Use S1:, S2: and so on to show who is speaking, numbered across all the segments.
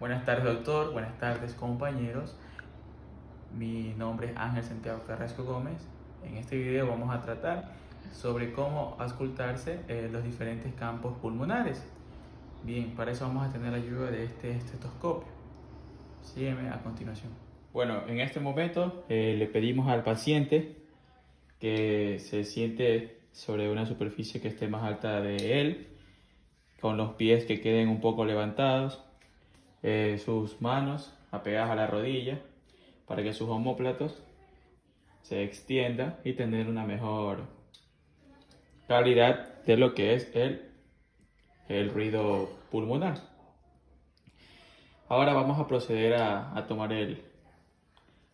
S1: Buenas tardes, doctor. Buenas tardes, compañeros. Mi nombre es Ángel Santiago Carrasco Gómez. En este video vamos a tratar sobre cómo auscultarse los diferentes campos pulmonares. Bien, para eso vamos a tener la ayuda de este estetoscopio. Sígueme a continuación. Bueno, en este momento le pedimos al paciente que se siente sobre una superficie que esté más alta de él, con los pies que queden un poco levantados, sus manos apegadas a la rodilla para que sus omóplatos se extiendan y tener una mejor calidad de lo que es el ruido pulmonar. Ahora vamos a proceder a tomar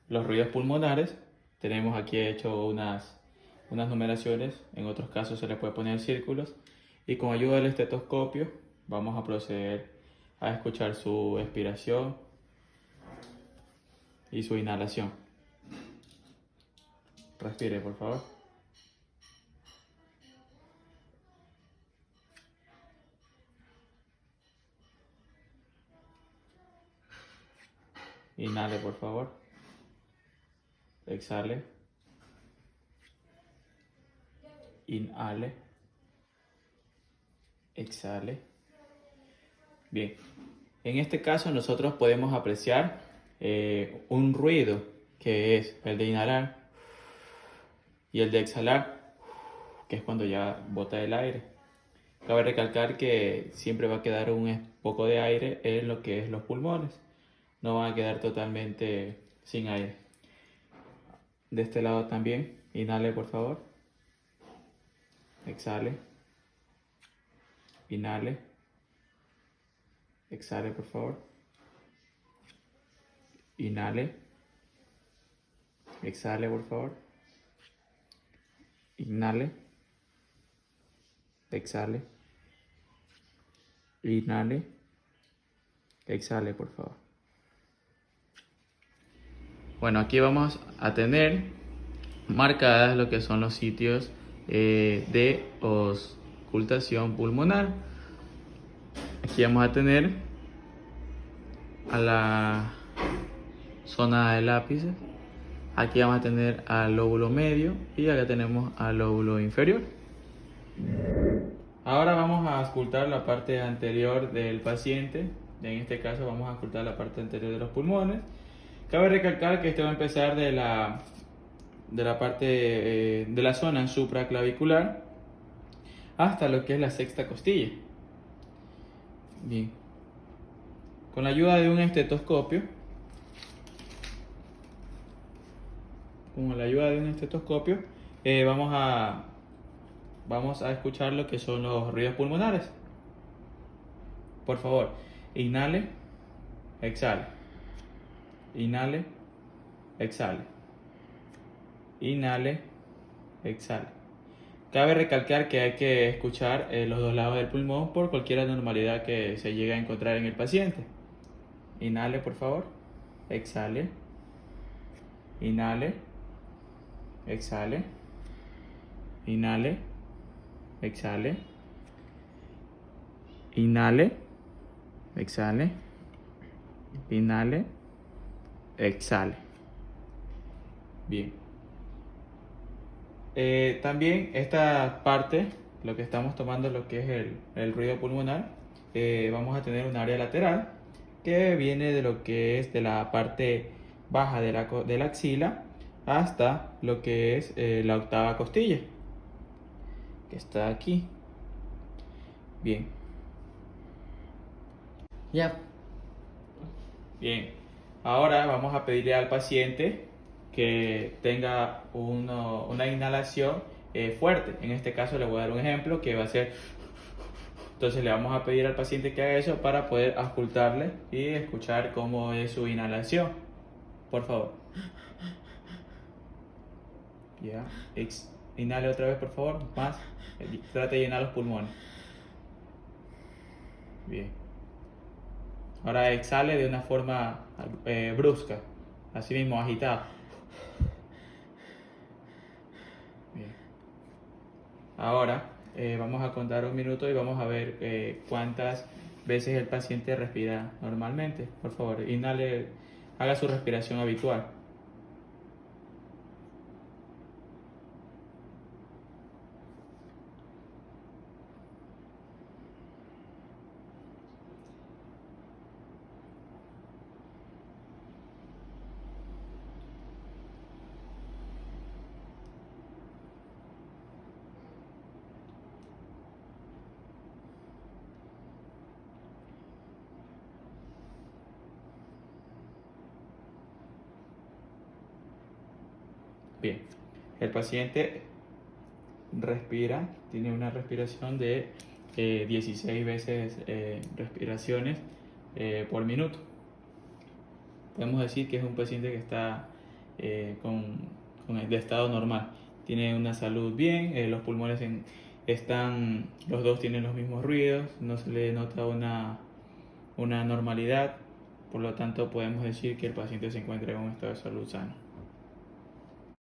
S1: los ruidos pulmonares. Tenemos aquí hecho unas numeraciones, en otros casos se le puede poner círculos, y con ayuda del estetoscopio vamos a proceder a escuchar su expiración y su inhalación. Respire, por favor. Inhale, por favor. Exhale. Inhale. Exhale. Bien. En este caso nosotros podemos apreciar un ruido que es el de inhalar y el de exhalar, que es cuando ya bota el aire. Cabe recalcar que siempre va a quedar un poco de aire en lo que es los pulmones. No van a quedar totalmente sin aire. De este lado también. Inhale, por favor. Exhale. Inhale. Exhale, por favor. Inhale. Exhale, por favor. Inhale. Exhale. Inhale. Exhale, por favor. Bueno, aquí vamos a tener marcadas lo que son los sitios de auscultación pulmonar. Aquí vamos a tener a la zona del ápice. Aquí vamos a tener al lóbulo medio y acá tenemos al lóbulo inferior. Ahora vamos a auscultar la parte anterior del paciente. En este caso vamos a auscultar la parte anterior de los pulmones. Cabe recalcar que este va a empezar de la parte de la zona supraclavicular hasta lo que es la sexta costilla. Bien. Con la ayuda de un estetoscopio, vamos a escuchar lo que son los ruidos pulmonares. Por favor, inhale, exhale. Inhale, exhale. Inhale, exhale. Cabe recalcar que hay que escuchar los dos lados del pulmón por cualquier anormalidad que se llegue a encontrar en el paciente. Inhale, por favor. Exhale. Inhale. Exhale. Inhale. Exhale. Inhale. Exhale. Inhale. Exhale. Bien. También esta parte, lo que estamos tomando, lo que es el ruido pulmonar, vamos a tener un área lateral que viene de lo que es de la parte baja de la axila hasta lo que es la octava costilla, que está aquí. Bien. Ya. Bien. Ahora vamos a pedirle al paciente que tenga una inhalación fuerte. En este caso le voy a dar un ejemplo que va a ser. Entonces le vamos a pedir al paciente que haga eso para poder auscultarle y escuchar cómo es su inhalación. Por favor. Ya. Inhale otra vez, por favor. Más. Trate de llenar los pulmones. Bien. Ahora exhale de una forma brusca. Así mismo, agitada. Bien. Ahora vamos a contar un minuto y vamos a ver cuántas veces el paciente respira normalmente. Por favor, inhale, haga su respiración habitual. Bien, el paciente respira, tiene una respiración de 16 veces respiraciones por minuto. Podemos decir que es un paciente que está con el de estado normal. Tiene una salud bien, los pulmones están, los dos tienen los mismos ruidos, no se le nota una normalidad, por lo tanto podemos decir que el paciente se encuentra en un estado de salud sano.